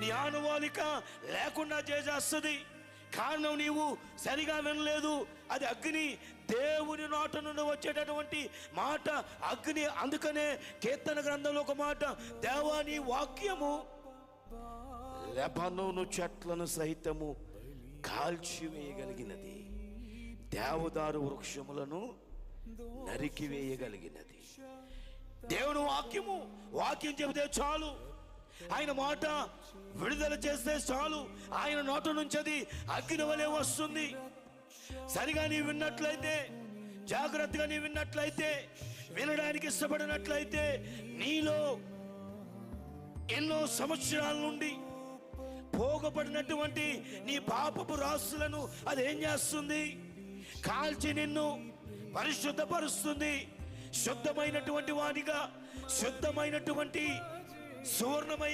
నీ ఆనవాలిక లేకుండా చేసేస్తుంది. కారణం నీవు సరిగా వినలేదు. అది అగ్ని, దేవుని నోట నుండి వచ్చేటటువంటి మాట అగ్ని. అందుకనే కీర్తన గ్రంథంలో ఒక మాట, దేవా నీ వాక్యము లెబానోను చెట్లను సహితము కాల్చివేయగలిగినది, దేవదారు వృక్షములను నరికివేయగలిగినది. దేవుని వాక్యం చెబితే చాలు, ఆయన మాట విడుదల చేస్తే చాలు, ఆయన నోట నుంచి అది అగ్ని వలె వస్తుంది. సరిగా నీ విన్నట్లయితే, జాగ్రత్తగా నీ విన్నట్లయితే, వినడానికి ఇష్టపడినట్లయితే, నీలో ఎన్నో సంవత్సరాల నుండి పోగపడినటువంటి నీ పాపపు రాసులను అదేం చేస్తుంది? కాల్చి నిన్ను పరిశుద్ధపరుస్తుంది. శుద్ధమైనటువంటి వాడిగా, శుద్ధమైనటువంటి సువర్ణమయం